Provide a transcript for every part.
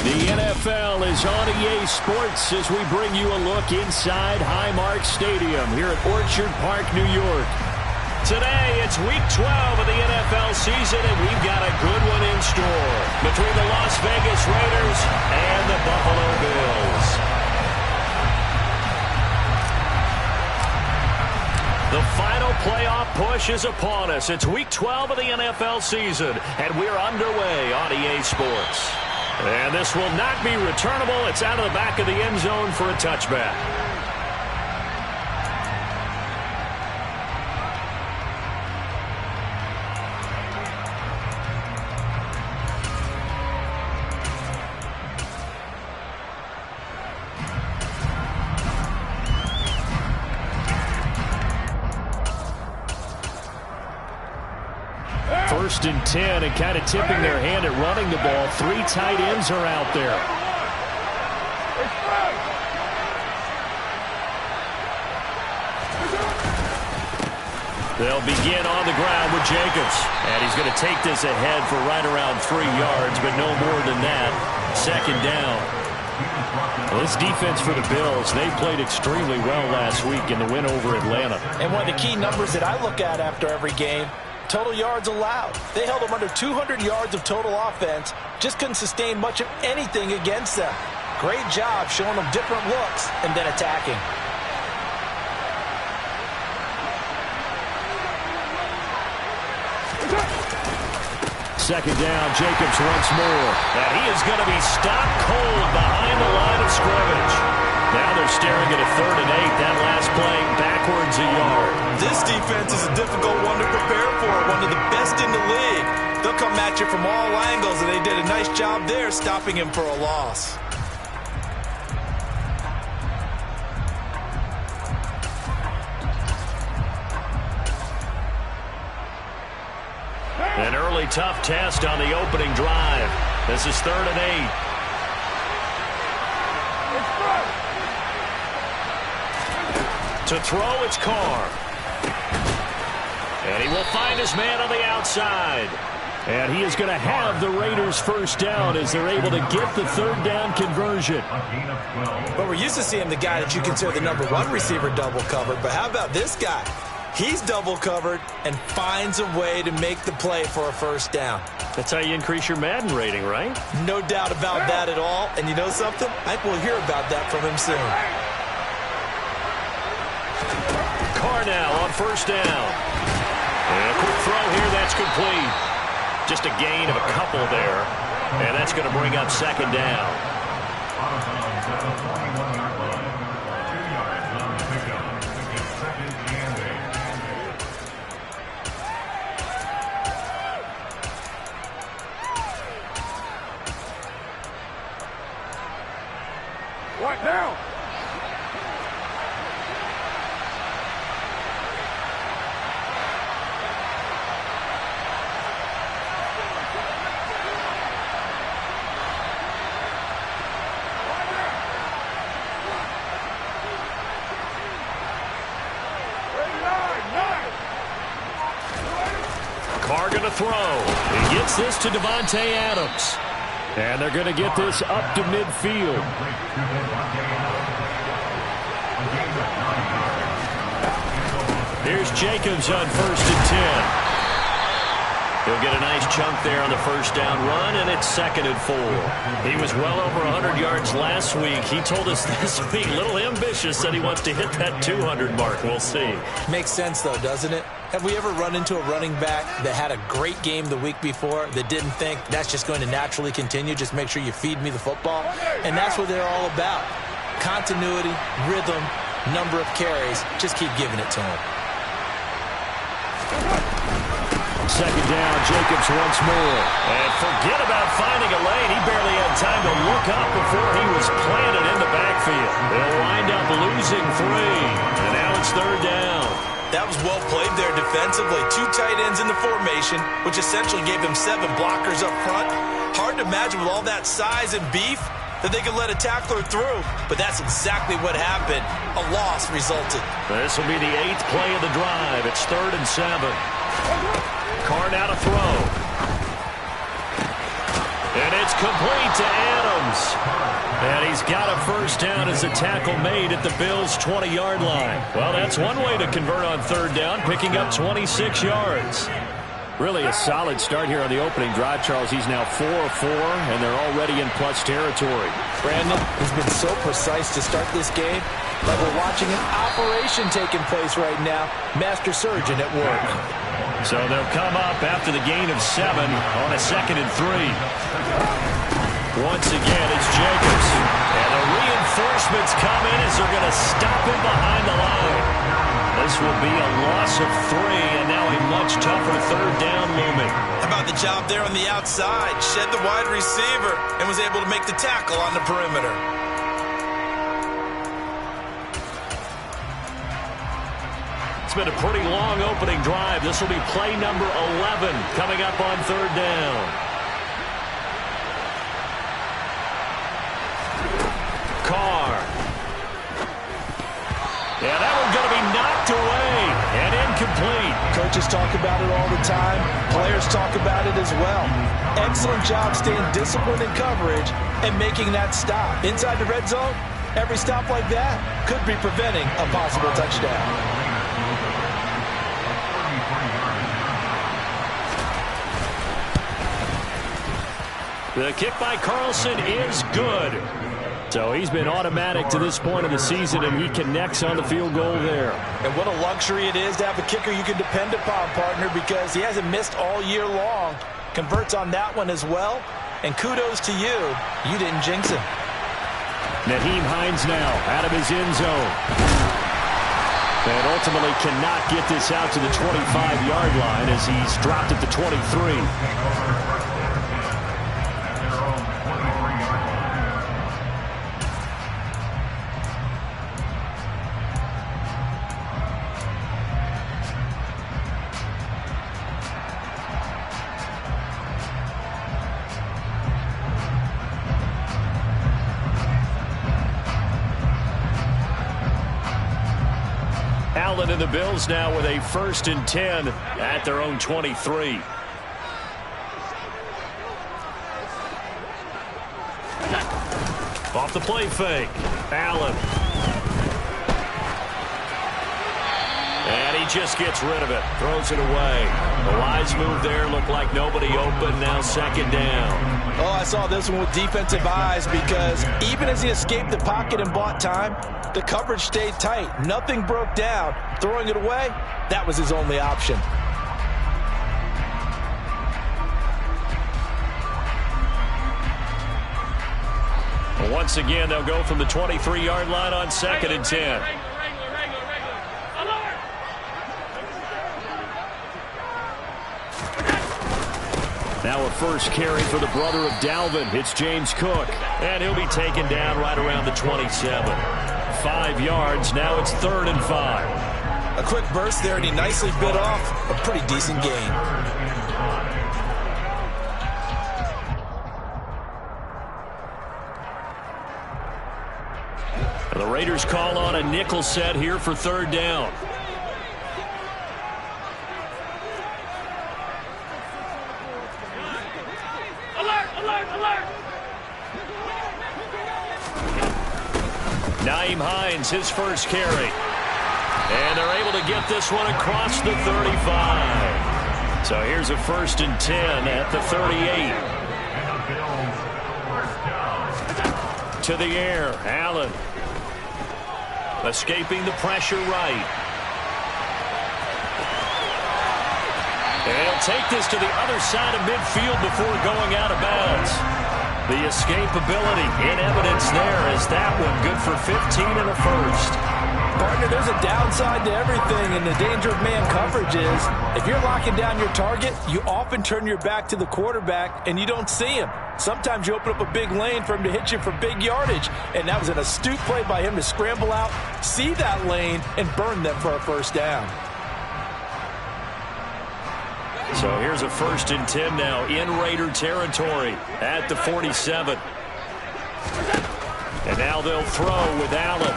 The NFL is on EA Sports as we bring you a look inside Highmark Stadium here at Orchard Park, New York. Today, it's Week 12 of the NFL season, and we've got a good one in store between the Las Vegas Raiders and the Buffalo Bills. The final playoff push is upon us. It's Week 12 of the NFL season, and we're underway on EA Sports. And this will not be returnable. It's out of the back of the end zone for a touchback. First and 10, and kind of tipping their hand at running the ball. Three tight ends are out there. They'll begin on the ground with Jacobs. And he's going to take this ahead for right around 3 yards, but no more than that. Second down. Well, this defense for the Bills, they played extremely well last week in the win over Atlanta. And one of the key numbers that I look at after every game, total yards allowed. They held them under 200 yards of total offense. Just couldn't sustain much of anything against them. Great job showing them different looks and then attacking. Second down, Jacobs once more. And he is going to be stopped cold behind the line of scrimmage. Now they're staring at a 3rd and 8. That last play backwards a yard. This defense is a difficult one to prepare for. One of the best in the league. They'll come at you from all angles, and they did a nice job there stopping him for a loss. An early tough test on the opening drive. This is 3rd and 8. To throw, it's Carr. And he will find his man on the outside. And he is going to have the Raiders first down as they're able to get the 3rd down conversion. But we're used to seeing the guy that you consider the #1 receiver double covered. But how about this guy? He's double covered and finds a way to make the play for a first down. That's how you increase your Madden rating, right? No doubt about that at all. And you know something? I think we'll hear about that from him soon. Carr now on first down. And a quick throw here, that's complete. Just a gain of a couple there. And that's going to bring up 2nd down. What now? Carr going to throw. He gets this to Davante Adams. And they're going to get this up to midfield. Here's Jacobs on 1st and 10. He'll get a nice chunk there on the first down run, and it's 2nd and 4. He was well over 100 yards last week. He told us this week, a little ambitious, that he wants to hit that 200 mark. We'll see. Makes sense, though, doesn't it? Have we ever run into a running back that had a great game the week before that didn't think that's just going to naturally continue? Just make sure you feed me the football. And that's what they're all about. Continuity, rhythm, number of carries. Just keep giving it to him. Second down, Jacobs once more. And forget about finding a lane. He barely had time to look up before he was planted in the backfield. They'll wind up losing 3. And now it's 3rd down. That was well played there defensively. 2 tight ends in the formation, which essentially gave them 7 blockers up front. Hard to imagine with all that size and beef that they could let a tackler through. But that's exactly what happened. A loss resulted. This will be the 8th play of the drive. It's 3rd and 7. Carr now to throw. And it's complete to Adams. And he's got a first down as a tackle made at the Bills' 20-yard line. Well, that's one way to convert on third down, picking up 26 yards. Really a solid start here on the opening drive, Charles. He's now 4 of 4, and they're already in plus territory. Brandon, he's been so precise to start this game, like we're watching an operation taking place right now. Master surgeon at work. So they'll come up after the gain of 7 on a 2nd and 3. Once again, it's Jacobs. And the reinforcements come in as they're going to stop him behind the line. This will be a loss of 3, and now a much tougher third down moment. How about the job there on the outside? Shed the wide receiver and was able to make the tackle on the perimeter. It's been a pretty long opening drive. This will be play number 11 coming up on third down. Carr. Yeah, that one's going to be knocked away and incomplete. Coaches talk about it all the time. Players talk about it as well. Excellent job staying disciplined in coverage and making that stop. Inside the red zone, every stop like that could be preventing a possible touchdown. The kick by Carlson is good. So he's been automatic to this point of the season, and he connects on the field goal there. And what a luxury it is to have a kicker you can depend upon, partner, because he hasn't missed all year long. Converts on that one as well. And kudos to you. You didn't jinx him. Nyheim Hines now out of his end zone. And ultimately cannot get this out to the 25-yard line as he's dropped at the 23. Allen and the Bills now with a 1st and 10 at their own 23. Off the play fake. Allen. And he just gets rid of it. Throws it away. The wise move there. Looked like nobody open. Now 2nd down. Oh, I saw this one with defensive eyes because even as he escaped the pocket and bought time, the coverage stayed tight. Nothing broke down. Throwing it away, that was his only option. Well, once again, they'll go from the 23-yard line on 2nd and 10. Now a first carry for the brother of Dalvin. It's James Cook. And he'll be taken down right around the 27. 5 yards. Now it's 3rd and 5. A quick burst there, and he nicely bit off a pretty decent gain. The Raiders call on a nickel set here for 3rd down. Nyheim Hines, his first carry. And they're able to get this one across the 35. So here's a 1st and 10 at the 38. To the air, Allen. Escaping the pressure right. And he'll take this to the other side of midfield before going out of bounds. The escapability in evidence there as that one good for 15 and a first. Partner, there's a downside to everything, and the danger of man coverage is if you're locking down your target, you often turn your back to the quarterback and you don't see him. Sometimes you open up a big lane for him to hit you for big yardage, and that was an astute play by him to scramble out, see that lane, and burn them for a first down. So here's a 1st and 10 now in Raider territory at the 47. And now they'll throw with Allen.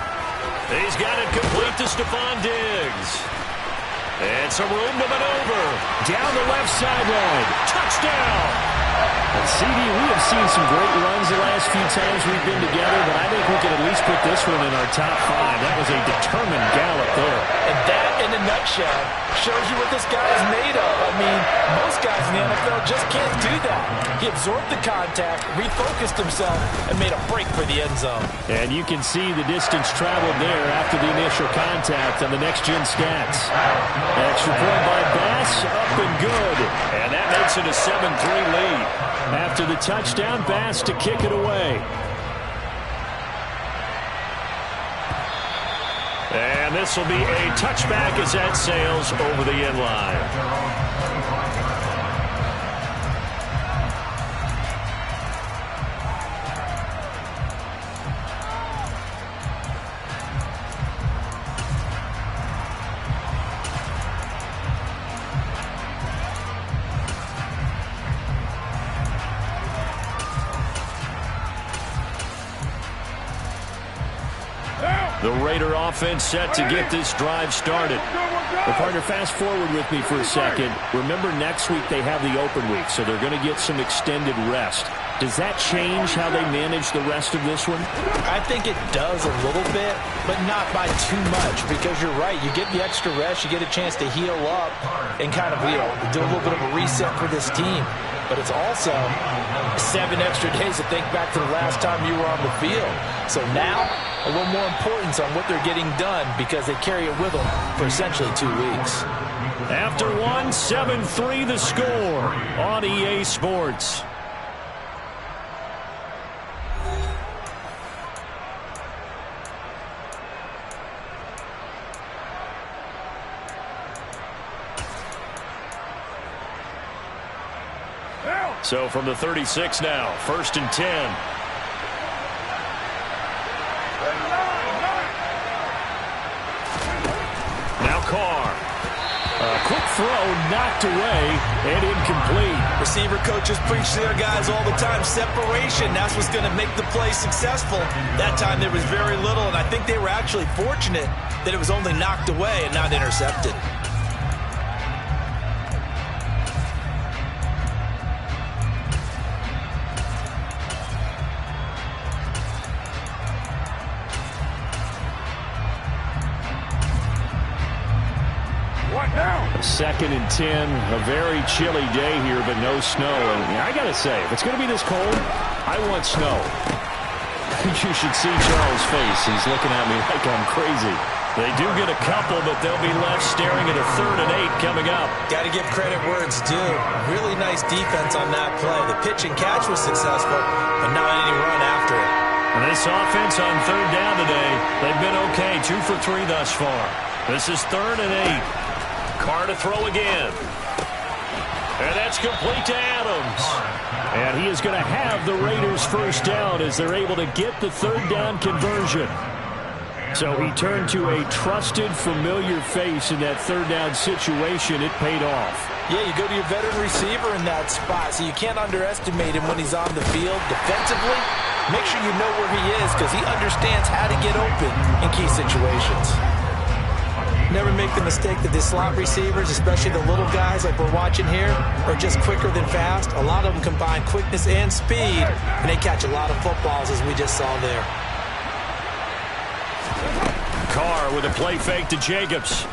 He's got it complete to Stephon Diggs. And some room to maneuver. Down the left sideline. Touchdown. A CD, we have seen some great runs the last few times we've been together, but I think we can at least put this one in our top 5. That was a determined gallop there. And that, in a nutshell, shows you what this guy is made of. I mean, most guys in the NFL just can't do that. He absorbed the contact, refocused himself, and made a break for the end zone. And you can see the distance traveled there after the initial contact on the next-gen stats. Extra point by Bass, up and good. And that makes it a 7-3 lead. After the touchdown, Bass to kick it away. And this will be a touchback as that sails over the end line. The Raider offense set to get this drive started. Well, partner, fast forward with me for a second. Remember, next week they have the open week, so they're going to get some extended rest. Does that change how they manage the rest of this one? I think it does a little bit, but not by too much, because you're right. You get the extra rest, you get a chance to heal up and kind of, do a little bit of a reset for this team. But it's also 7 extra days to think back to the last time you were on the field. So now, a little more importance on what they're getting done because they carry it with them for essentially 2 weeks. After 7-3 the score on EA Sports. So from the 36 now, 1st and 10. Now Carr. A quick throw knocked away and incomplete. Receiver coaches preach to their guys all the time. Separation, that's what's going to make the play successful. That time there was very little, and I think they were actually fortunate that it was only knocked away and not intercepted. Second and 10, a very chilly day here, but no snow. And I got to say, if it's going to be this cold, I want snow. You should see Charles' face. He's looking at me like I'm crazy. They do get a couple, but they'll be left staring at a 3rd and 8 coming up. Got to give credit where it's due. Really nice defense on that play. The pitch and catch was successful, but not any run after it. And this offense on 3rd down today, they've been okay, 2 for 3 thus far. This is 3rd and 8. Carr to throw again. And that's complete to Adams. And he is going to have the Raiders first down as they're able to get the 3rd down conversion. So he turned to a trusted, familiar face in that 3rd down situation. It paid off. Yeah, you go to your veteran receiver in that spot, so you can't underestimate him when he's on the field defensively. Make sure you know where he is because he understands how to get open in key situations. Never make the mistake that the slot receivers, especially the little guys like we're watching here, are just quicker than fast. A lot of them combine quickness and speed, and they catch a lot of footballs, as we just saw there. Carr with a play fake to Jacobs.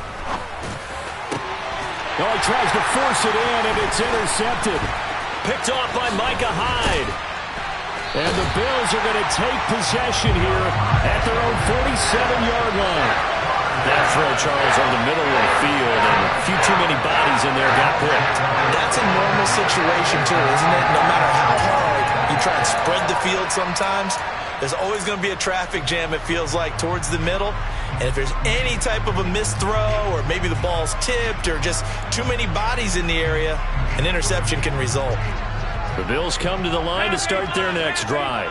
Oh, he tries to force it in, and it's intercepted. Picked off by Micah Hyde. And the Bills are going to take possession here at their own 47-yard line. That throw, Charles, on the middle of the field, and a few too many bodies in there got picked. That's a normal situation, too, isn't it? No matter how hard you try and spread the field sometimes, there's always going to be a traffic jam, it feels like, towards the middle. And if there's any type of a missed throw, or maybe the ball's tipped, or just too many bodies in the area, an interception can result. The Bills come to the line to start their next drive.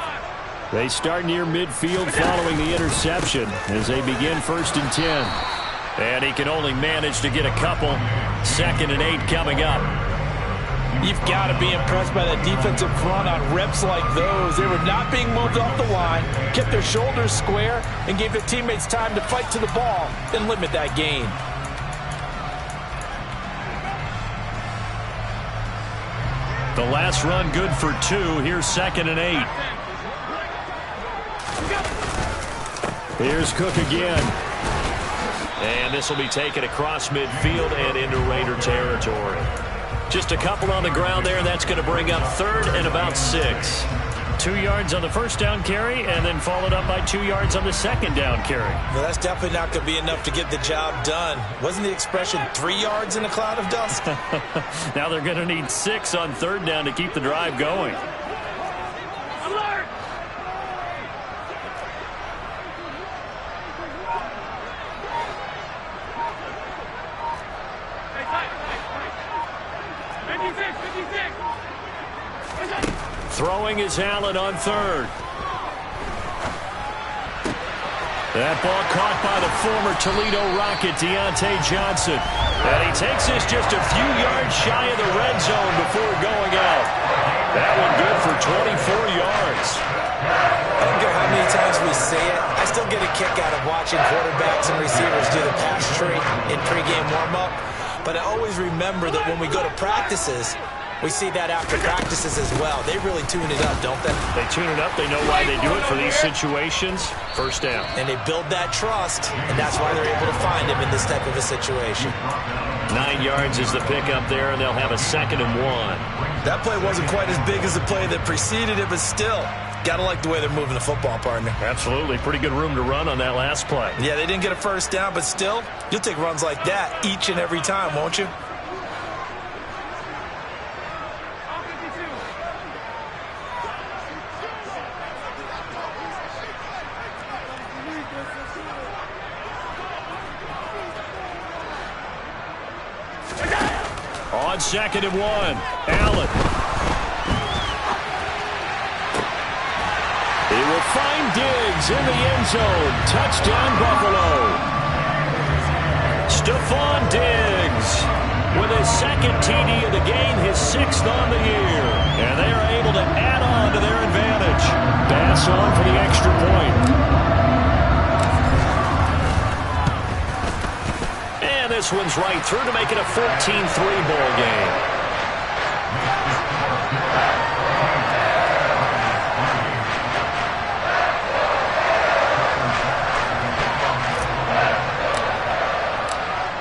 They start near midfield following the interception as they begin 1st and 10. And he can only manage to get a couple. 2nd and 8 coming up. You've got to be impressed by that defensive front on reps like those. They were not being moved off the line, kept their shoulders square, and gave their teammates time to fight to the ball and limit that gain. The last run good for 2. Here's 2nd and 8. Here's Cook again. And this will be taken across midfield and into Raider territory. Just a couple on the ground there, and that's going to bring up 3rd and about 6. 2 yards on the first down carry, and then followed up by 2 yards on the second down carry. Well, that's definitely not going to be enough to get the job done. Wasn't the expression 3 yards in a cloud of dust? Now they're going to need 6 on 3rd down to keep the drive going. Alert! Throwing is Allen on 3rd. That ball caught by the former Toledo Rocket, Deontay Johnson. And he takes this just a few yards shy of the red zone before going out. That one good for 24 yards. I don't care how many times we say it, I still get a kick out of watching quarterbacks and receivers do the pass tree in pregame warm-up. But I always remember that when we go to practices, we see that after practices as well. They really tune it up, don't they? They tune it up. They know why they do it for these situations. First down. And they build that trust, and that's why they're able to find him in this type of a situation. 9 yards is the pickup there, and they'll have a 2nd and 1. That play wasn't quite as big as the play that preceded it, but still, got to like the way they're moving the football, partner. Absolutely. Pretty good room to run on that last play. Yeah, they didn't get a first down, but still, you'll take runs like that each and every time, won't you? On 2nd and 1, Allen. He will find Diggs in the end zone. Touchdown, Buffalo. Stephon Diggs with his 2nd TD of the game, his 6th on the year. And they are able to add on to their advantage. Pass on for the extra point. This one's right through to make it a 14-3 ball game.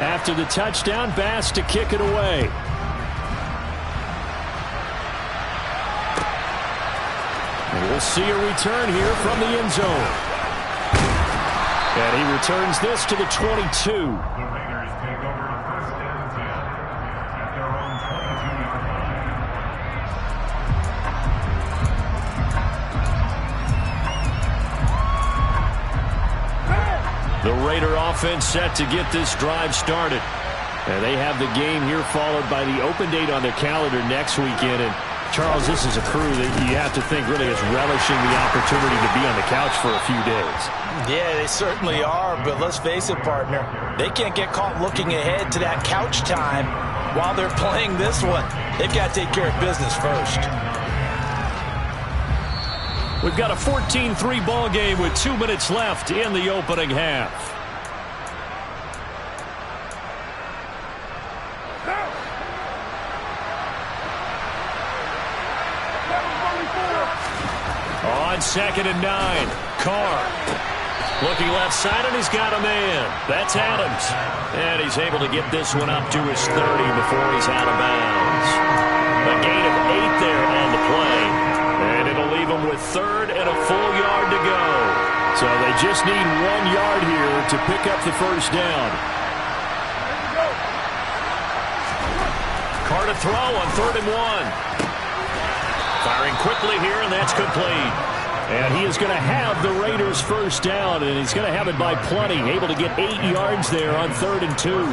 After the touchdown, Bass to kick it away. And we'll see a return here from the end zone. And he returns this to the 22. The Raider offense set to get this drive started. And they have the game here followed by the open date on their calendar next weekend. And, Charles, this is a crew that you have to think really is relishing the opportunity to be on the couch for a few days. Yeah, they certainly are. But let's face it, partner, they can't get caught looking ahead to that couch time while they're playing this one. They've got to take care of business first. We've got a 14-3 ball game with 2 minutes left in the opening half. On 2nd and 9, Carr. Looking left side, and he's got a man. That's Adams. And he's able to get this one up to his 30 before he's out of bounds. A gain of 8 there on the play. And it'll leave them with 3rd and a full yard to go. So they just need 1 yard here to pick up the first down. Carr to throw on 3rd and 1. Firing quickly here, and that's complete. And he is going to have the Raiders first down, and he's going to have it by plenty. Able to get 8 yards there on 3rd and 2.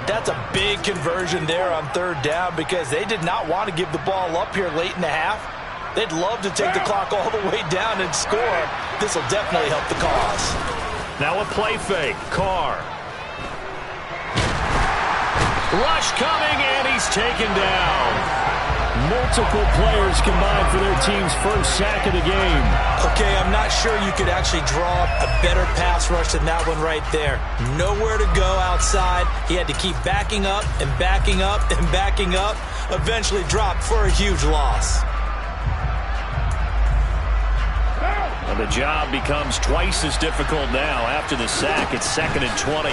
That's a big conversion there on 3rd down because they did not want to give the ball up here late in the half. They'd love to take the clock all the way down and score. This will definitely help the cause. Now a play fake. Carr. Rush coming, and he's taken down. Multiple players combined for their team's first sack of the game. Okay, I'm not sure you could actually draw up a better pass rush than that one right there. Nowhere to go outside. He had to keep backing up and backing up and backing up. Eventually dropped for a huge loss. And the job becomes twice as difficult now after the sack. It's 2nd and 20.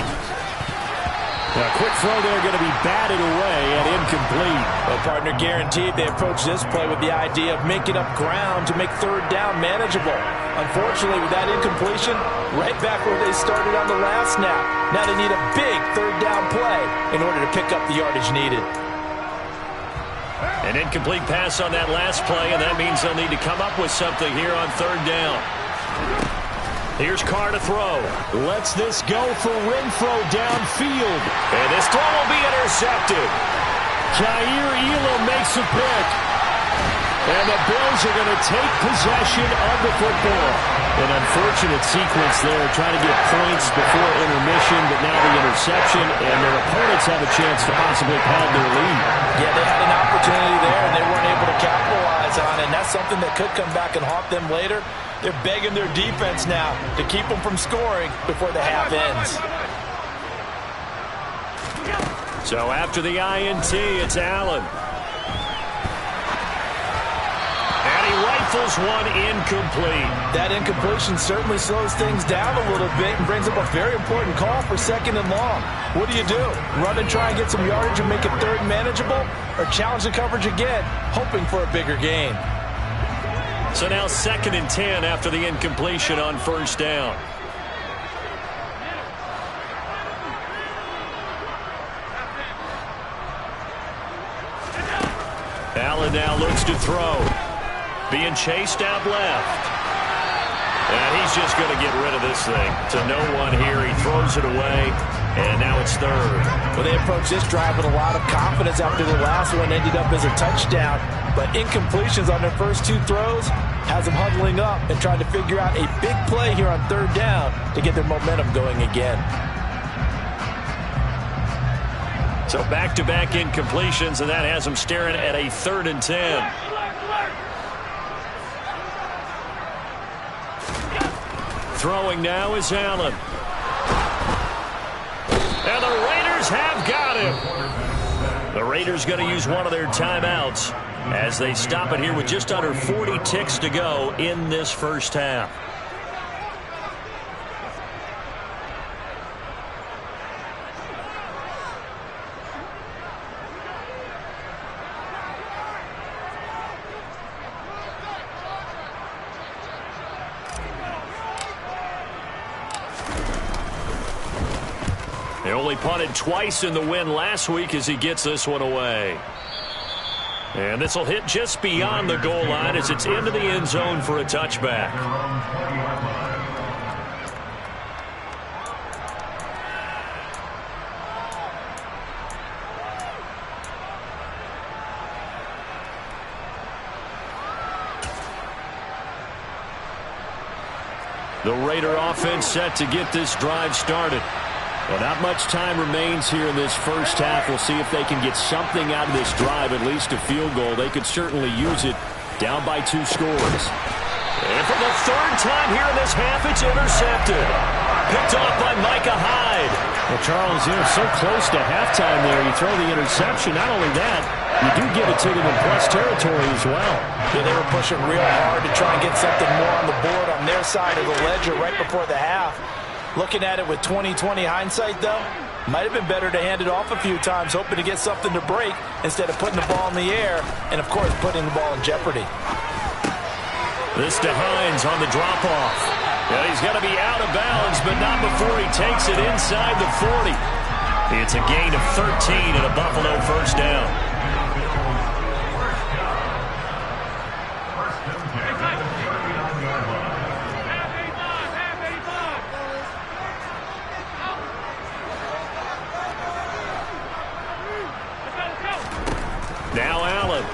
A quick throw there going to be batted away and incomplete. Well, partner, guaranteed they approach this play with the idea of making up ground to make 3rd down manageable. Unfortunately, with that incompletion, right back where they started on the last snap. Now they need a big 3rd down play in order to pick up the yardage needed. An incomplete pass on that last play, and that means they'll need to come up with something here on 3rd down. Here's Carr to throw. Lets this go for Renfrow downfield. And this throw will be intercepted. Jair Elam makes a pick. And the Bills are going to take possession of the football. An unfortunate sequence there, trying to get points before intermission, but now the interception, and their opponents have a chance to possibly pad their lead. Yeah, they had an opportunity there, and they weren't able to capitalize on it, and that's something that could come back and haunt them later. They're begging their defense now to keep them from scoring before the half ends. So after the INT, it's Allen. And he rifles one incomplete. That incompletion certainly slows things down a little bit and brings up a very important call for 2nd and long. What do? Run and try and get some yardage and make it 3rd manageable, or challenge the coverage again, hoping for a bigger gain? So now 2nd and 10 after the incompletion on 1st down. Allen now looks to throw. Being chased out left. And he's just going to get rid of this thing. To no one here. He throws it away. And now it's 3rd. Well, they approach this drive with a lot of confidence after the last one ended up as a touchdown. But incompletions on their first 2 throws has them huddling up and trying to figure out a big play here on 3rd down to get their momentum going again. So back-to-back incompletions, and that has them staring at a 3rd and 10. Throwing now is Allen. And the Raiders have got him. The Raiders going to use one of their timeouts as they stop it here with just under 40 ticks to go in this first half. They only punted twice in the win last week as he gets this one away. And this will hit just beyond the goal line as it's into the end zone for a touchback. The Raider offense set to get this drive started. Well, not much time remains here in this first half. We'll see if they can get something out of this drive, at least a field goal. They could certainly use it, down by 2 scores. And for the 3rd time here in this half, it's intercepted. Picked off by Micah Hyde. Well, Charles, so close to halftime there. You throw the interception. Not only that, you do give it to them in plus territory as well. Yeah, they were pushing real hard to try and get something more on the board on their side of the ledger right before the half. Looking at it with 20/20 hindsight, though, might have been better to hand it off a few times, hoping to get something to break instead of putting the ball in the air and, of course, putting the ball in jeopardy. This to Hines on the drop-off. Yeah, he's going to be out of bounds, but not before he takes it inside the 40. It's a gain of 13 and a Buffalo first down. Now Allen.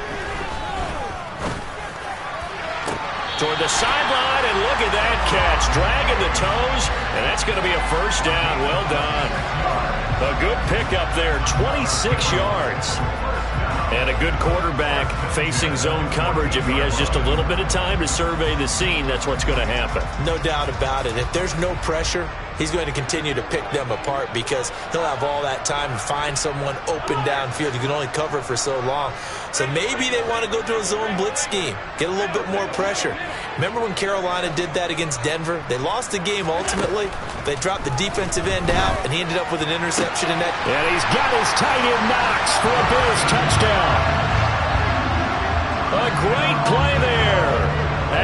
Toward the sideline, and look at that catch. Dragging the toes, and that's going to be a first down. Well done. A good pickup there, 26 yards. And a good quarterback facing zone coverage, if he has just a little bit of time to survey the scene, that's what's going to happen. No doubt about it. If there's no pressure, he's going to continue to pick them apart because he'll have all that time to find someone open downfield. You can only cover for so long. So maybe they want to go to a zone blitz scheme, get a little bit more pressure. Remember when Carolina did that against Denver? They lost the game ultimately. They dropped the defensive end out, and he ended up with an interception in that. And he's got his tight end Knox for a Bills touchdown. A great play there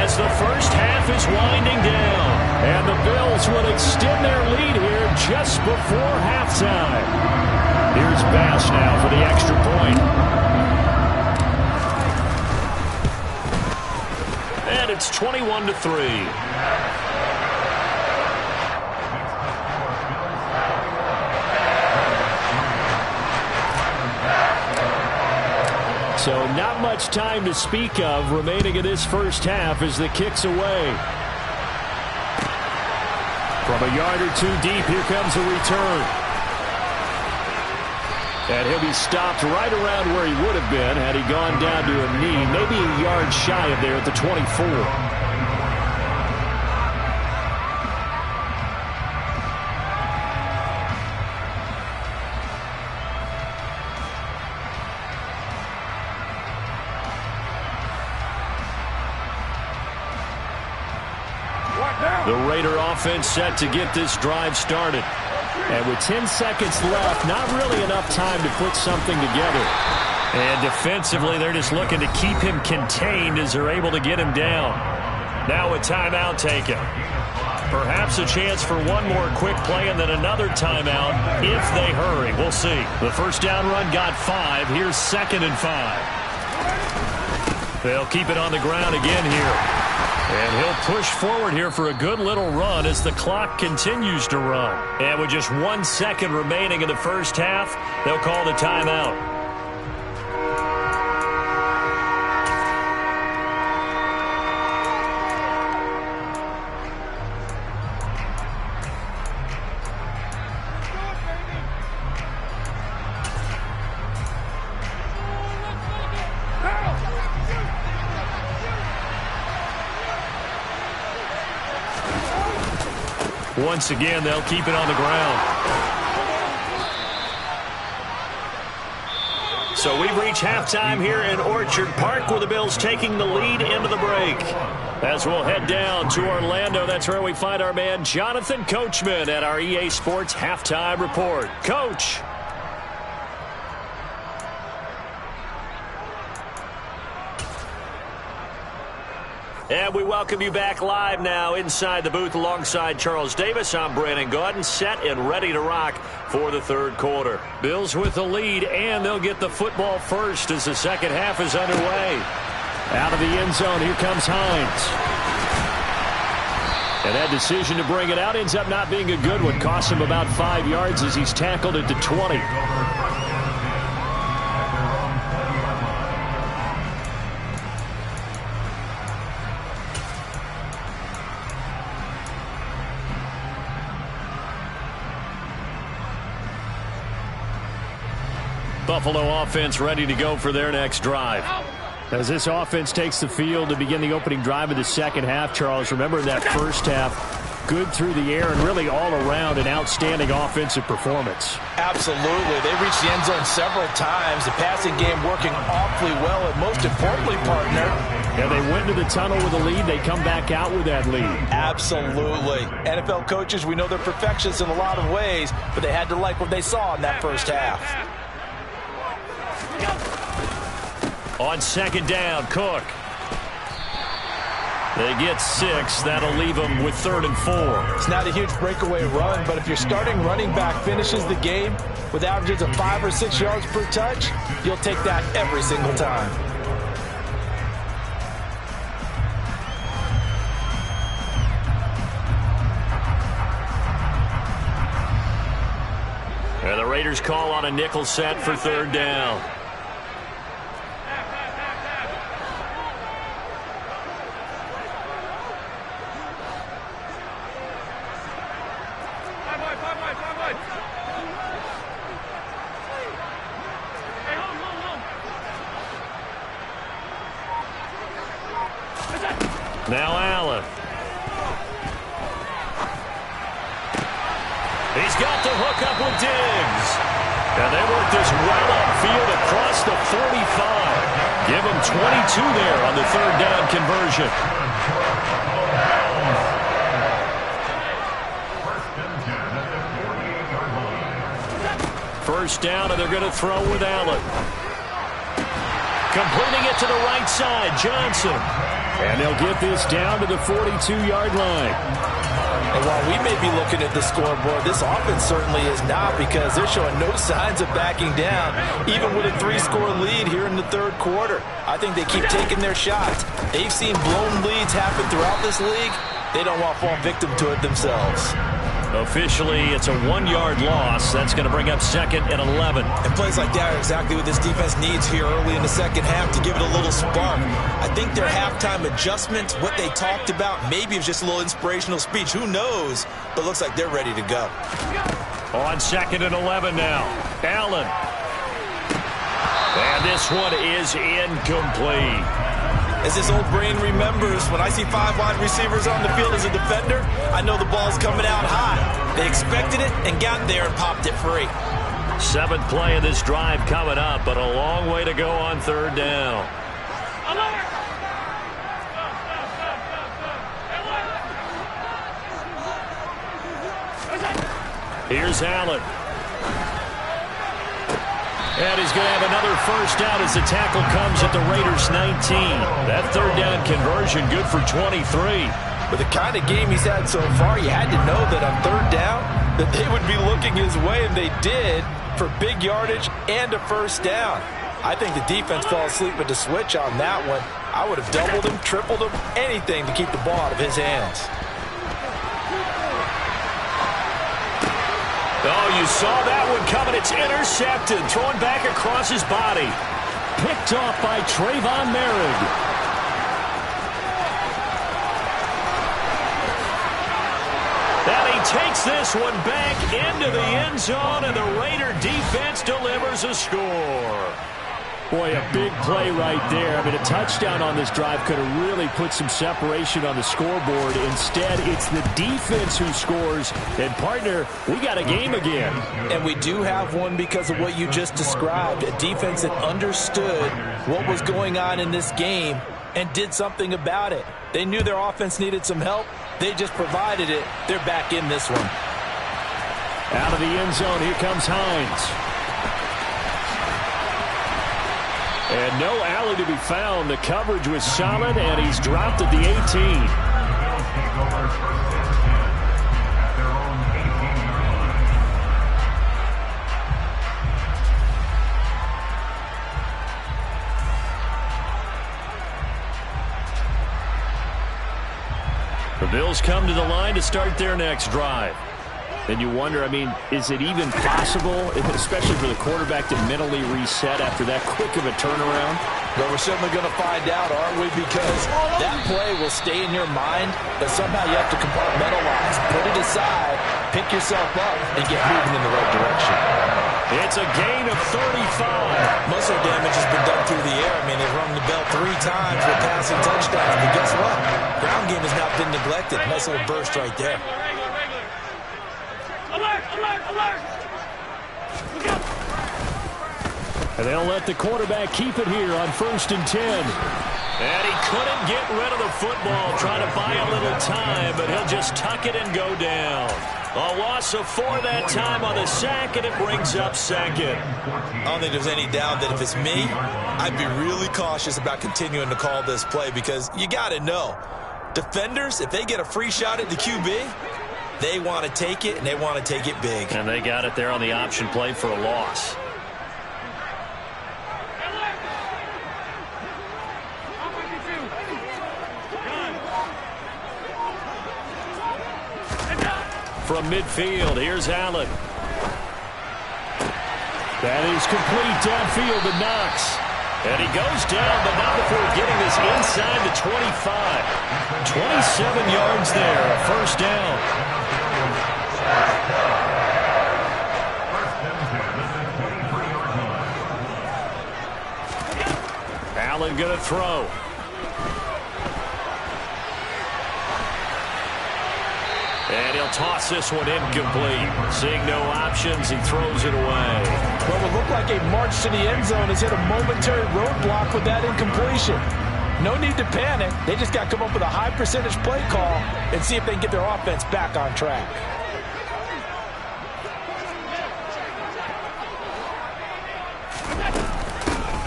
as the first half is winding down. And the Bills will extend their lead here just before halftime. Here's Bass now for the extra point. And it's 21-3. So not much time to speak of remaining in this first half as the kick's away. From a yard or two deep, here comes a return. And he'll be stopped right around where he would have been had he gone down to a knee, maybe a yard shy of there at the 24. The Raider offense set to get this drive started. And with 10 seconds left, not really enough time to put something together. And defensively, they're just looking to keep him contained as they're able to get him down. Now a timeout taken. Perhaps a chance for one more quick play and then another timeout if they hurry. We'll see. The first down run got 5. Here's 2nd and 5. They'll keep it on the ground again here. And he'll push forward here for a good little run as the clock continues to run. And with just 1 second remaining in the first half, they'll call the timeout. Once again, they'll keep it on the ground. So we've reached halftime here in Orchard Park with the Bills taking the lead into the break. As we'll head down to Orlando, that's where we find our man Jonathan Coachman at our EA Sports Halftime Report. Coach. And we welcome you back live now inside the booth alongside Charles Davis. I'm Brandon Gaudin, set and ready to rock for the third quarter. Bills with the lead, and they'll get the football first as the second half is underway. Out of the end zone, here comes Hines. And that decision to bring it out ends up not being a good one. Costs him about 5 yards as he's tackled at the 20. Buffalo offense ready to go for their next drive. As this offense takes the field to begin the opening drive of the second half, Charles, remember that first half, good through the air and really all around an outstanding offensive performance. Absolutely. They reached the end zone several times. The passing game working awfully well, and most importantly, partner. Yeah, they went into the tunnel with a lead. They come back out with that lead. Absolutely. NFL coaches, we know they're perfectionists in a lot of ways, but they had to like what they saw in that first half. On second down, Cook. They get 6. That'll leave them with 3rd and 4. It's not a huge breakaway run, but if your starting running back finishes the game with averages of 5 or 6 yards per touch, you'll take that every single time. And the Raiders call on a nickel set for 3rd down. Now Allen. He's got the hook up with Diggs. And they work this well upfield across the 45. Give him 22 there on the third down conversion. First down, and they're going to throw with Allen. Completing it to the right side, Johnson. And they'll get this down to the 42-yard line. And while we may be looking at the scoreboard, this offense certainly is not, because they're showing no signs of backing down, even with a 3-score lead here in the third quarter. I think they keep taking their shots. They've seen blown leads happen throughout this league. They don't want to fall victim to it themselves. Officially, it's a 1-yard loss. That's going to bring up 2nd and 11. And plays like that are exactly what this defense needs here early in the second half to give it a little spark. I think their halftime adjustments, what they talked about, maybe it was just a little inspirational speech. Who knows? But it looks like they're ready to go. On 2nd and 11 now. Allen. And this one is incomplete. As this old brain remembers, when I see 5 wide receivers on the field as a defender, I know the ball's coming out high. They expected it and got there and popped it free. 7th play of this drive coming up, but a long way to go on third down. Here's Allen. And he's going to have another first down as the tackle comes at the Raiders' 19. That third down conversion good for 23. With the kind of game he's had so far, you had to know that on third down that they would be looking his way, and they did, for big yardage and a first down. I think the defense fell asleep with the switch on that one. I would have doubled him, tripled him, anything to keep the ball out of his hands. Oh, you saw that one coming. It's intercepted. Thrown back across his body. Picked off by Trayvon Merritt. And he takes this one back into the end zone, and the Raider defense delivers a score. Boy, a big play right there. I mean, a touchdown on this drive could have really put some separation on the scoreboard. Instead, it's the defense who scores. And, partner, we got a game again. And we do have one because of what you just described. A defense that understood what was going on in this game and did something about it. They knew their offense needed some help. They just provided it. They're back in this one. Out of the end zone, here comes Hines. And no alley to be found. The coverage was solid, and he's dropped at the 18. The Bills come to the line to start their next drive. And you wonder, I mean, is it even possible, especially for the quarterback, to mentally reset after that quick of a turnaround? Well, we're certainly going to find out, aren't we? Because that play will stay in your mind, but somehow you have to compartmentalize, put it aside, pick yourself up, and get moving in the right direction. It's a gain of 35. Muscle damage has been done through the air. I mean, they've rung the bell 3 times with passing touchdowns, but guess what? Ground game has not been neglected. Nice little burst right there. And they'll let the quarterback keep it here on 1st and 10. And he couldn't get rid of the football, trying to buy a little time, but he'll just tuck it and go down. A loss of 4 that time on the sack, and it brings up 2nd. I don't think there's any doubt that if it's me, I'd be really cautious about continuing to call this play, because you got to know, defenders, if they get a free shot at the QB, they want to take it, and they want to take it big. And they got it there on the option play for a loss. From midfield, here's Allen. That is complete downfield to Knox. And he goes down, but not before getting this inside the 25. 27 yards there, a first down. Allen going to throw. And he'll toss this one incomplete. Seeing no options, he throws it away. What would look like a march to the end zone has hit a momentary roadblock with that incompletion. No need to panic. They just got to come up with a high percentage play call and see if they can get their offense back on track.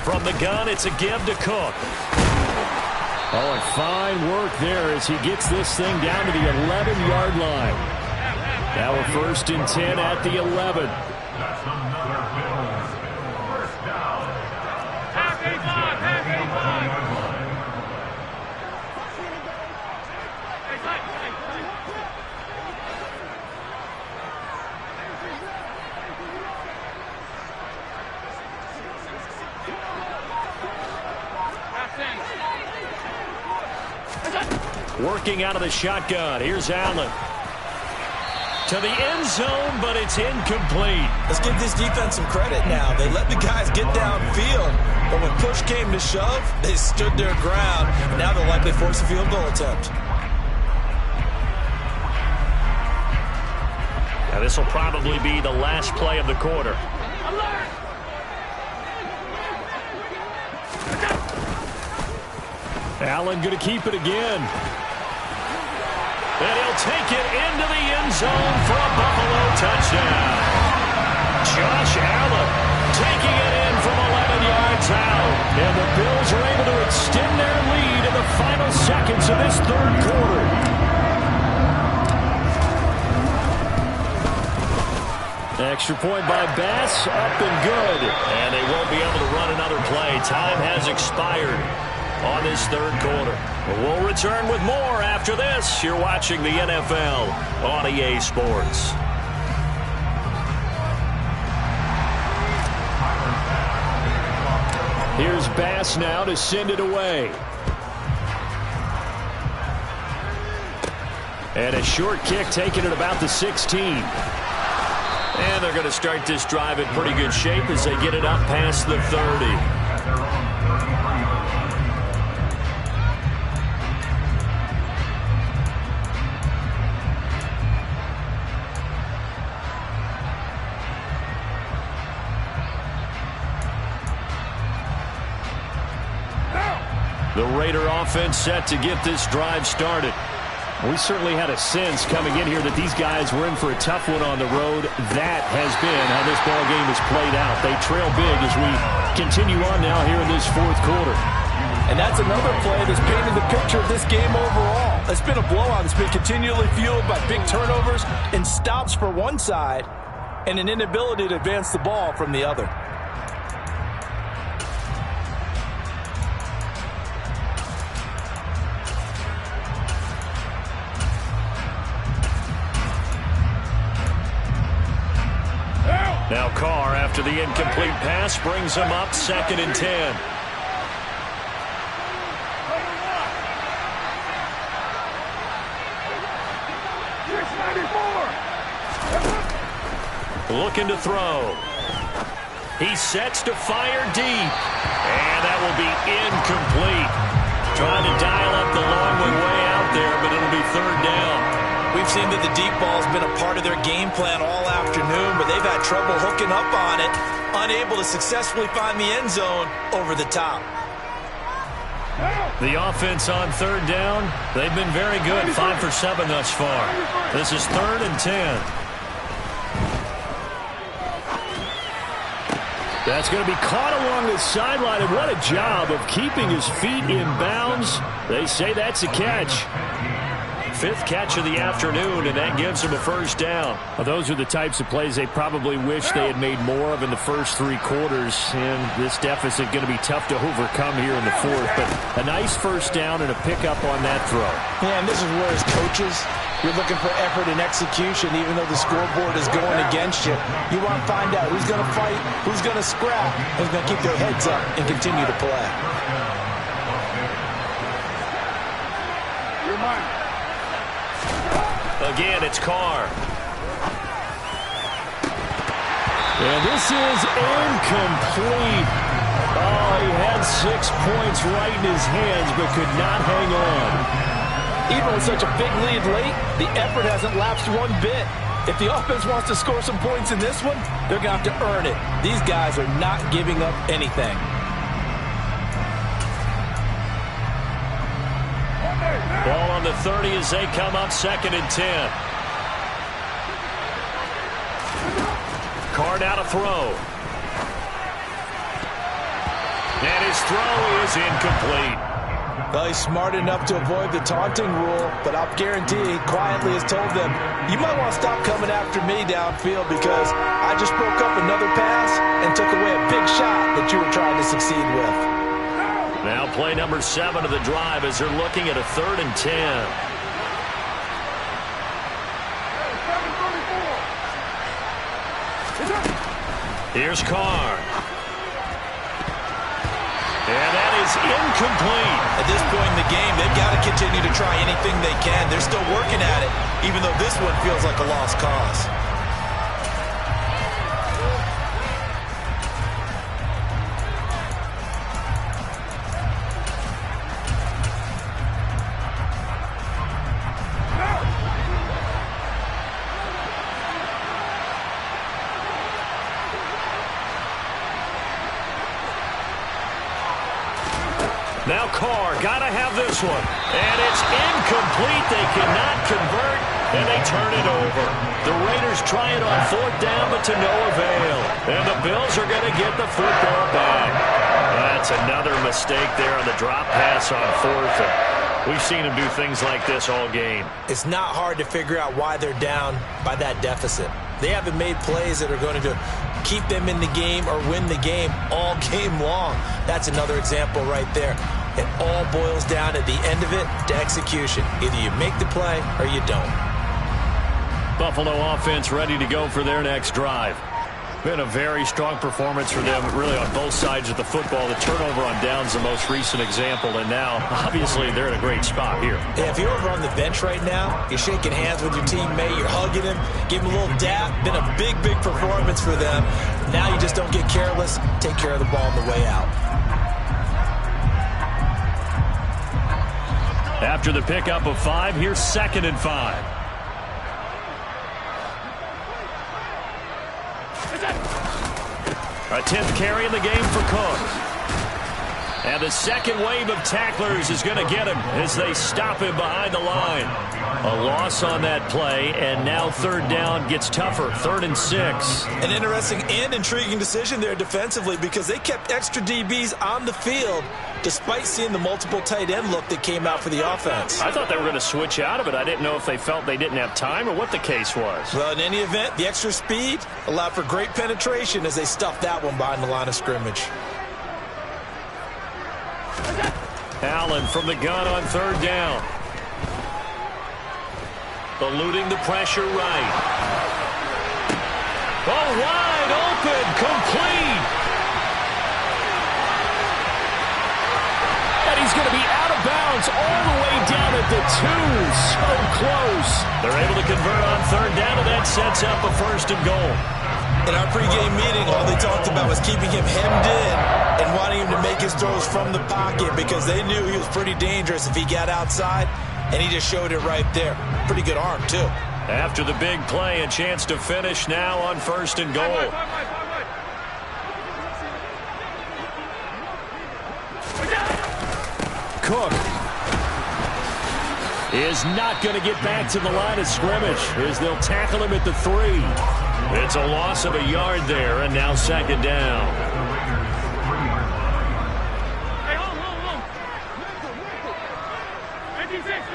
From the gun, it's a give to Cook. Oh, and fine work there as he gets this thing down to the 11-yard line. Now we're 1st and 10 at the 11. Working out of the shotgun. Here's Allen. To the end zone, but it's incomplete. Let's give this defense some credit now. They let the guys get downfield, but when push came to shove, they stood their ground. Now they'll likely force a field goal attempt. Now this will probably be the last play of the quarter. Allen going to keep it again. And he'll take it into the end zone for a Buffalo touchdown. Josh Allen taking it in from 11 yards out. And the Bills are able to extend their lead in the final seconds of this 3rd quarter. Extra point by Bass, up and good. And they won't be able to run another play. Time has expired on this 3rd quarter. We'll return with more after this. You're watching the NFL on EA Sports. Here's Bass now to send it away. And a short kick taken at about the 16. And they're going to start this drive in pretty good shape as they get it up past the 30. The Raider offense set to get this drive started. We certainly had a sense coming in here that these guys were in for a tough one on the road. That has been how this ball game has played out. They trail big as we continue on now here in this 4th quarter. And that's another play that's painted the picture of this game overall. It's been a blowout. It's been continually fueled by big turnovers and stops for one side and an inability to advance the ball from the other. Now Carr, after the incomplete pass, brings him up 2nd and 10. Looking to throw. He sets to fire deep. And that will be incomplete. Trying to dial up the long one way out there, but it'll be 3rd down. We've seen that the deep ball's been a part of their game plan all afternoon, but they've had trouble hooking up on it, unable to successfully find the end zone over the top. The offense on 3rd down, they've been very good, 5 for 7 thus far. This is 3rd and 10. That's going to be caught along the sideline, and what a job of keeping his feet in bounds. They say that's a catch. 5th catch of the afternoon, and that gives him a 1st down. Well, those are the types of plays they probably wish they had made more of in the first 3 quarters, and this deficit going to be tough to overcome here in the 4th. But a nice 1st down and a pickup on that throw. Yeah, and this is where as coaches, you're looking for effort and execution, even though the scoreboard is going against you. You want to find out who's going to fight, who's going to scrap, who's going to keep their heads up and continue to play. You're mine. Again, it's Carr. And this is incomplete. Oh, he had 6 points right in his hands, but could not hang on. Even with such a big lead late, the effort hasn't lapsed one bit. If the offense wants to score some points in this one, they're going to have to earn it. These guys are not giving up anything. Ball on the 30 as they come up 2nd and 10. Carr now to throw. And his throw is incomplete. Well, he's smart enough to avoid the taunting rule, but I'll guarantee he quietly has told them, you might want to stop coming after me downfield because I just broke up another pass and took away a big shot that you were trying to succeed with. Now play number 7 of the drive as they're looking at a 3rd and 10. Here's Carr. And that is incomplete. At this point in the game, they've got to continue to try anything they can. They're still working at it, even though this one feels like a lost cause. Now Carr, gotta have this one. And it's incomplete. They cannot convert, and they turn it over. The Raiders try it on 4th down, but to no avail. And the Bills are going to get the football back. That's another mistake there on the drop pass on 4th. We've seen them do things like this all game. It's not hard to figure out why they're down by that deficit. They haven't made plays that are going to keep them in the game or win the game all game long. That's another example right there. It all boils down at the end of it to execution. Either you make the play or you don't. Buffalo offense ready to go for their next drive. Been a very strong performance for them, really, on both sides of the football. The turnover on downs the most recent example, and now, obviously, they're in a great spot here. Yeah, if you're over on the bench right now, you're shaking hands with your teammate, you're hugging him, give him a little dap. Been a big, big performance for them. Now you just don't get careless. Take care of the ball on the way out. After the pickup of 5, here's 2nd and 5. A 10th carry in the game for Cook. And the second wave of tacklers is going to get him as they stop him behind the line. A loss on that play, and now 3rd down gets tougher. 3rd and 6. An interesting and intriguing decision there defensively because they kept extra DBs on the field despite seeing the multiple tight end look that came out for the offense. I thought they were going to switch out of it. I didn't know if they felt they didn't have time or what the case was. Well, in any event, the extra speed allowed for great penetration as they stuffed that one behind the line of scrimmage. Allen from the gun on 3rd down. Eluding the pressure right. Oh, wide open, complete. And he's going to be out of bounds all the way down at the 2. So close. They're able to convert on 3rd down, and that sets up a 1st and goal. In our pregame meeting, all they talked about was keeping him hemmed in and wanting him to make his throws from the pocket because they knew he was pretty dangerous if he got outside, and he just showed it right there. Pretty good arm, too. After the big play, a chance to finish now on 1st and goal. Cook is not going to get back to the line of scrimmage as they'll tackle him at the 3. It's a loss of a yard there, and now 2nd down. Hey, hold. 56.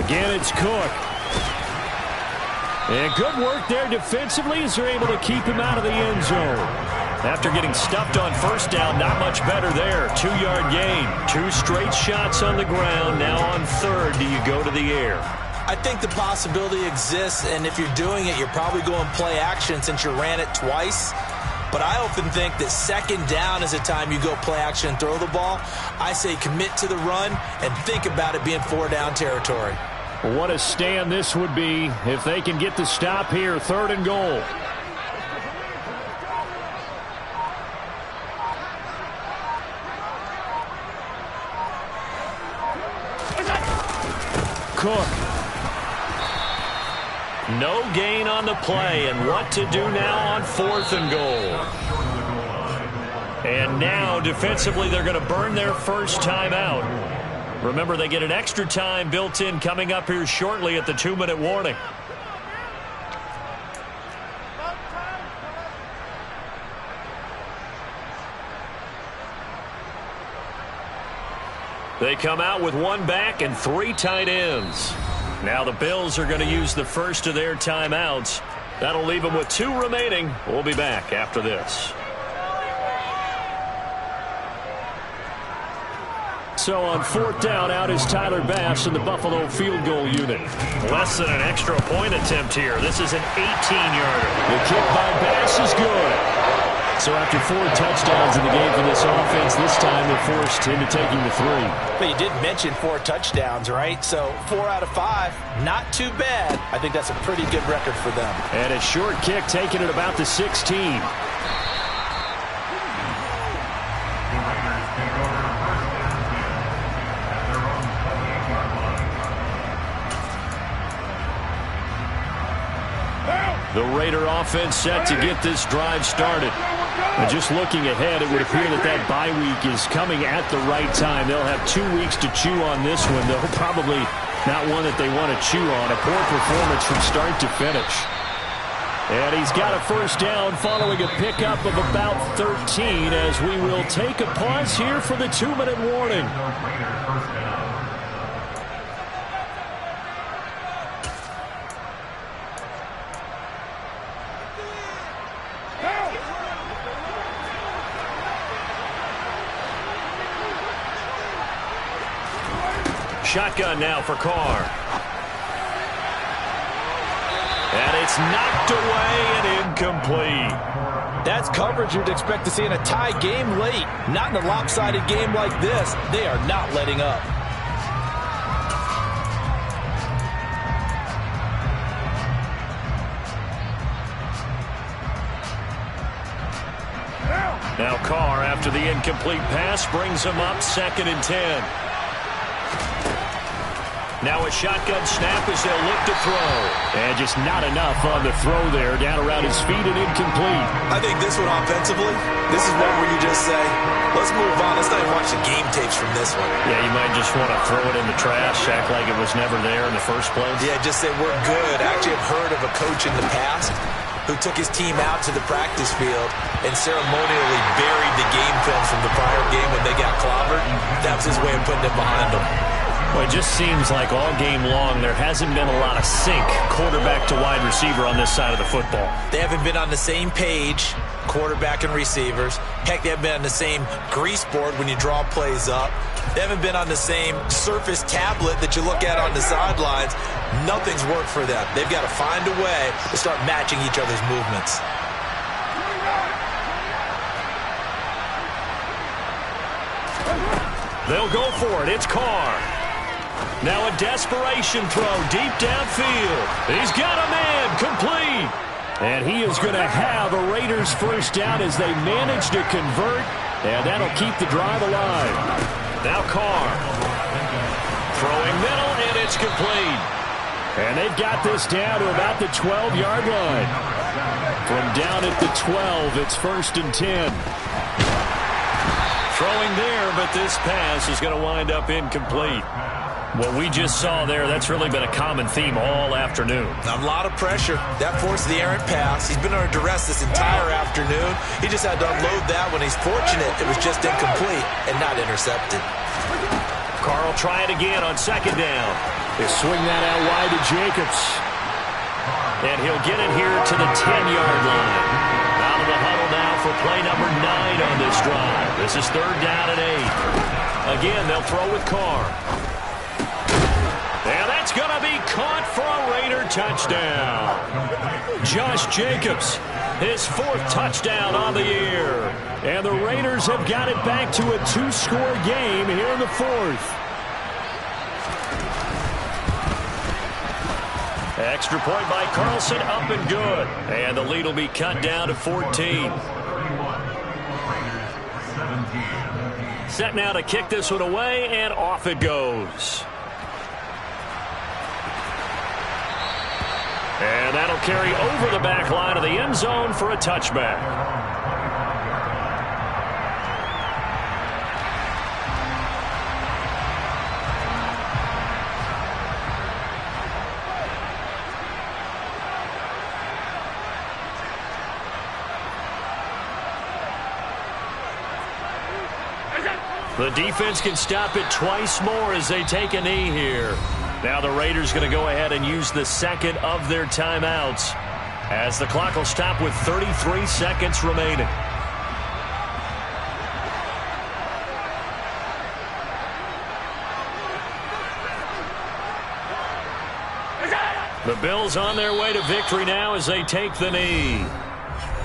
Again, it's Cook. And good work there defensively as they're able to keep him out of the end zone. After getting stuffed on 1st down, not much better there. 2-yard gain. 2 straight shots on the ground. Now on 3rd, do you go to the air? I think the possibility exists, and if you're doing it, you're probably going play action since you ran it twice. But I often think that 2nd down is a time you go play action and throw the ball. I say commit to the run and think about it being 4-down territory. What a stand this would be if they can get the stop here. 3rd and goal. Cook. No gain on the play, and what to do now on 4th and goal. And now, defensively, they're going to burn their first timeout. Remember, they get an extra time built in coming up here shortly at the 2-minute warning. They come out with 1 back and 3 tight ends. Now the Bills are going to use the first of their timeouts. That'll leave them with 2 remaining. We'll be back after this. So on 4th down, out is Tyler Bass in the Buffalo field goal unit. Less than an extra point attempt here. This is an 18-yarder. The kick by Bass is good. So after 4 touchdowns in the game for this offense, this time they're forced into taking the 3. But you did mention 4 touchdowns, right? So 4 out of 5, not too bad. I think that's a pretty good record for them. And a short kick taken at about the 16. The Raider offense set to get this drive started. And just looking ahead, it would appear that bye week is coming at the right time. They'll have 2 weeks to chew on this one, though probably not one that they want to chew on. A poor performance from start to finish. And he's got a first down following a pickup of about 13 as we will take a pause here for the 2-minute warning. Shotgun now for Carr. And it's knocked away and incomplete. That's coverage you'd expect to see in a tie game late. Not in a lopsided game like this. They are not letting up. Now Carr, after the incomplete pass, brings him up 2nd and 10. Now a shotgun snap as they'll look to throw. And just not enough on the throw there. Down around his feet and incomplete. I think this one offensively, this is one where you just say, let's move on. Let's not even watch the game tapes from this one. Yeah, you might just want to throw it in the trash, act like it was never there in the first place. Yeah, just say we're good. Actually, I've heard of a coach in the past who took his team out to the practice field and ceremonially buried the game films from the prior game when they got clobbered. That was his way of putting it behind them. Well, it just seems like all game long there hasn't been a lot of sync quarterback to wide receiver on this side of the football. They haven't been on the same page, quarterback and receivers. Heck, they haven't been on the same grease board when you draw plays up. They haven't been on the same surface tablet that you look at on the sidelines. Nothing's worked for them. They've got to find a way to start matching each other's movements. They'll go for it. It's Carr. Now a desperation throw deep downfield. He's got a man complete. And he is going to have a Raiders first down as they manage to convert. And that'll keep the drive alive. Now Carr. Throwing middle, and it's complete. And they've got this down to about the 12-yard line. From down at the 12, it's 1st and 10. Throwing there, but this pass is going to wind up incomplete. What we just saw there, that's really been a common theme all afternoon. A lot of pressure. That forced the errant pass. He's been under duress this entire afternoon. He just had to unload that when he's fortunate it was just incomplete and not intercepted. Carr will try it again on 2nd down. They swing that out wide to Jacobs. And he'll get it here to the 10-yard line. Out of the huddle now for play number 9 on this drive. This is 3rd down and 8. Again, they'll throw with Carr. And that's going to be caught for a Raider touchdown. Josh Jacobs, his 4th touchdown on the year. And the Raiders have got it back to a 2-score game here in the 4th. Extra point by Carlson, up and good. And the lead will be cut down to 14. Set now to kick this one away, and off it goes. And that'll carry over the back line of the end zone for a touchback. The defense can stop it twice more as they take a knee here. Now the Raiders going to go ahead and use the second of their timeouts as the clock will stop with 33 seconds remaining. The Bills on their way to victory now as they take the knee.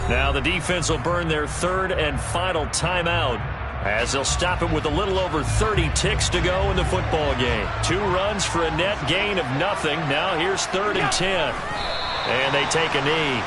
Now the defense will burn their third and final timeout as they'll stop it with a little over 30 ticks to go in the football game. 2 runs for a net gain of nothing. Now here's 3rd and 10. And they take a knee.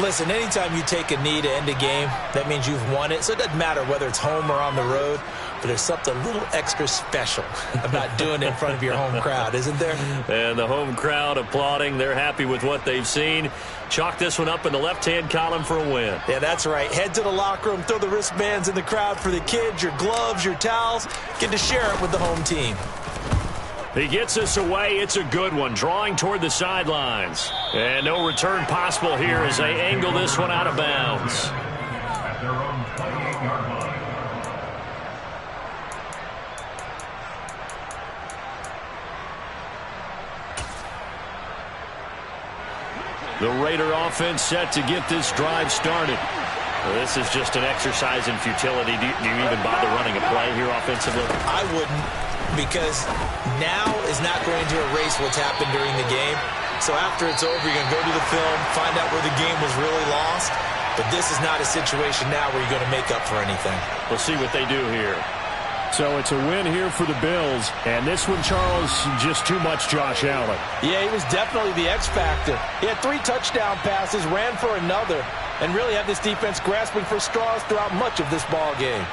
Listen, anytime you take a knee to end a game, that means you've won it. So it doesn't matter whether it's home or on the road, but there's something a little extra special about doing it in front of your home crowd, isn't there? And the home crowd applauding. They're happy with what they've seen. Chalk this one up in the left-hand column for a win. Yeah, that's right. Head to the locker room, throw the wristbands in the crowd for the kids, your gloves, your towels. Get to share it with the home team. He gets us away. It's a good one, drawing toward the sidelines. And no return possible here as they angle this one out of bounds. At their own 28-yard line. The Raider offense set to get this drive started. Well, this is just an exercise in futility. Do you even bother running a play here offensively? I wouldn't, because now is not going to erase what's happened during the game. So after it's over, you're going to go to the film, find out where the game was really lost. But this is not a situation now where you're going to make up for anything. We'll see what they do here. So it's a win here for the Bills. And this one, Charles, just too much Josh Allen. Yeah, he was definitely the X factor. He had 3 touchdown passes, ran for another, and really had this defense grasping for straws throughout much of this ball game.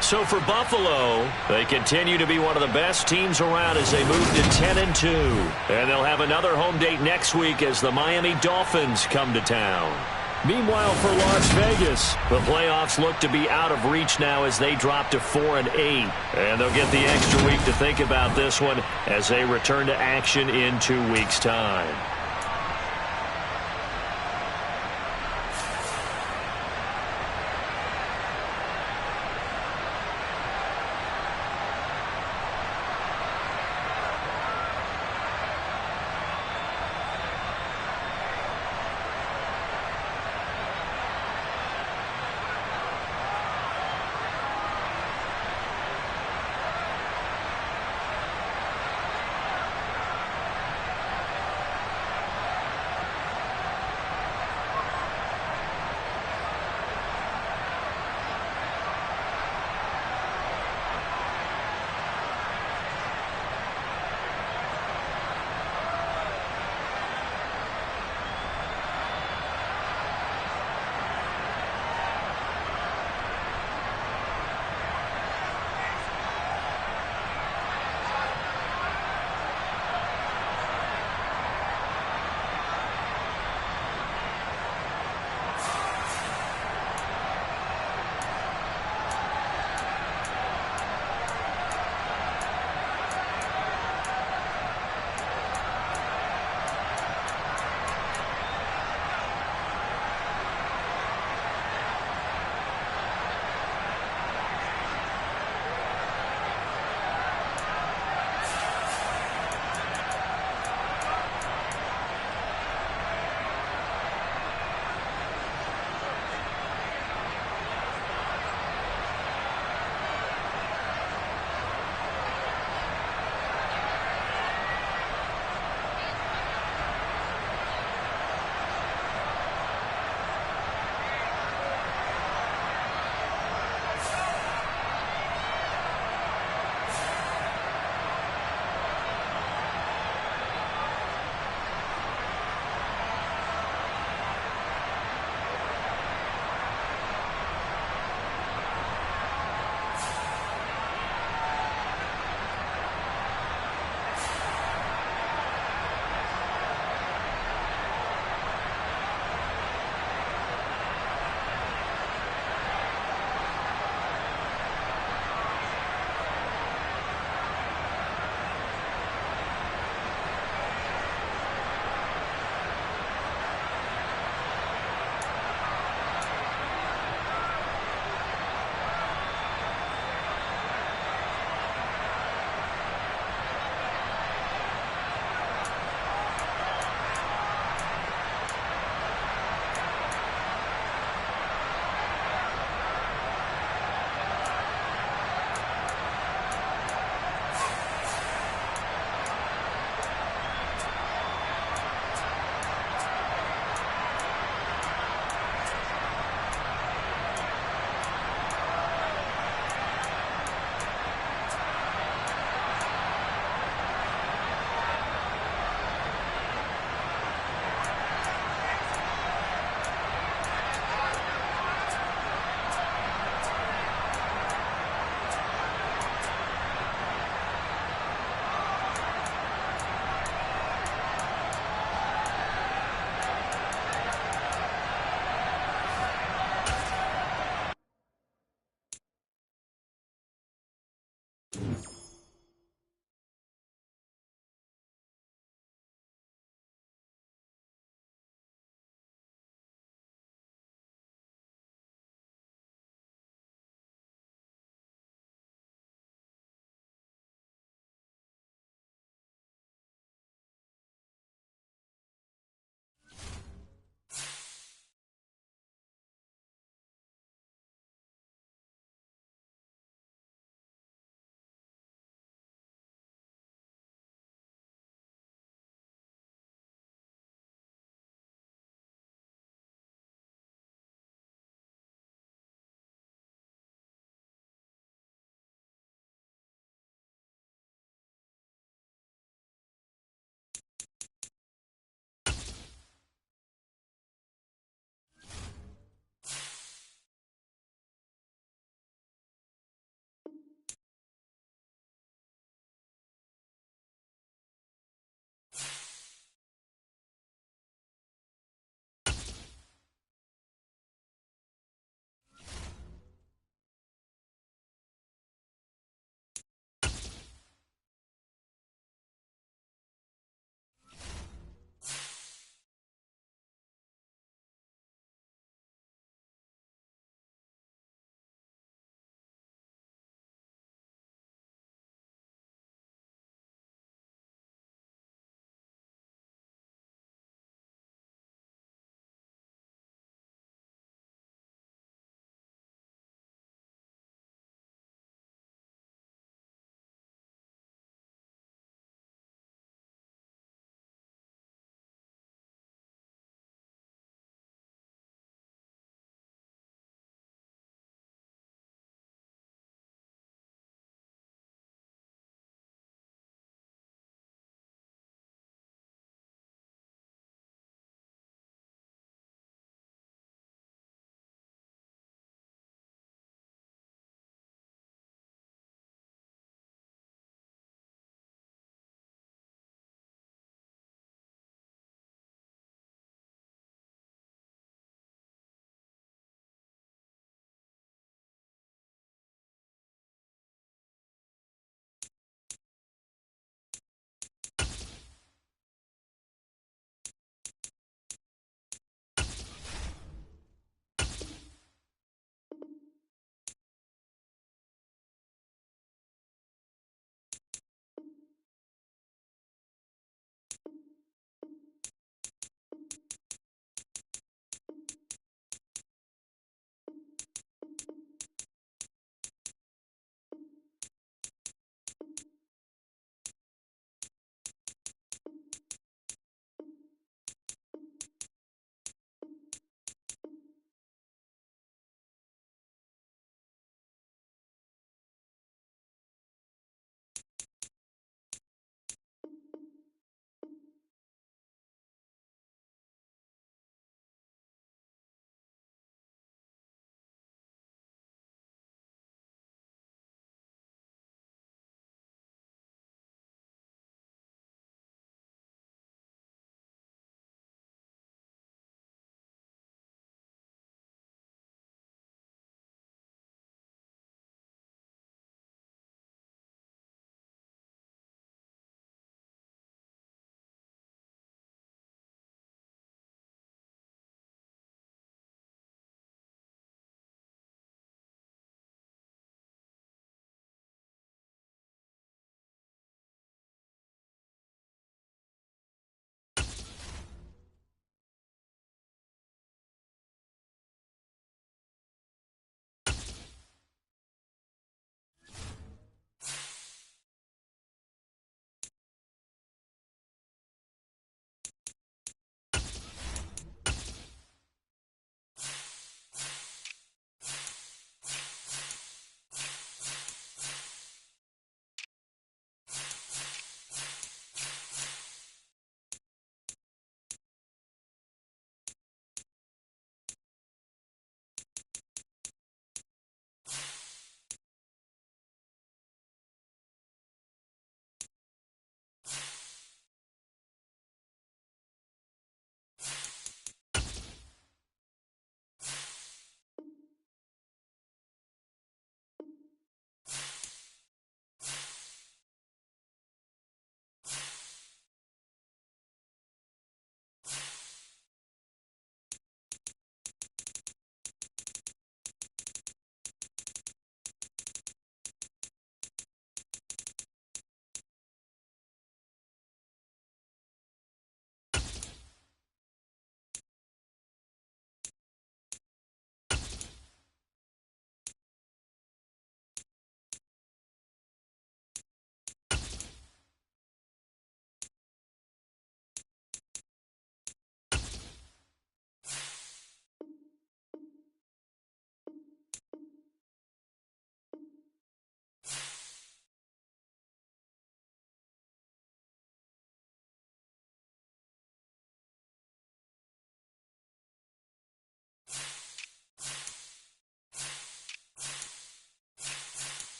So for Buffalo, they continue to be one of the best teams around as they move to 10-2. And they'll have another home date next week as the Miami Dolphins come to town. Meanwhile, for Las Vegas, the playoffs look to be out of reach now as they drop to 4-8. And they'll get the extra week to think about this one as they return to action in 2 weeks' time. it.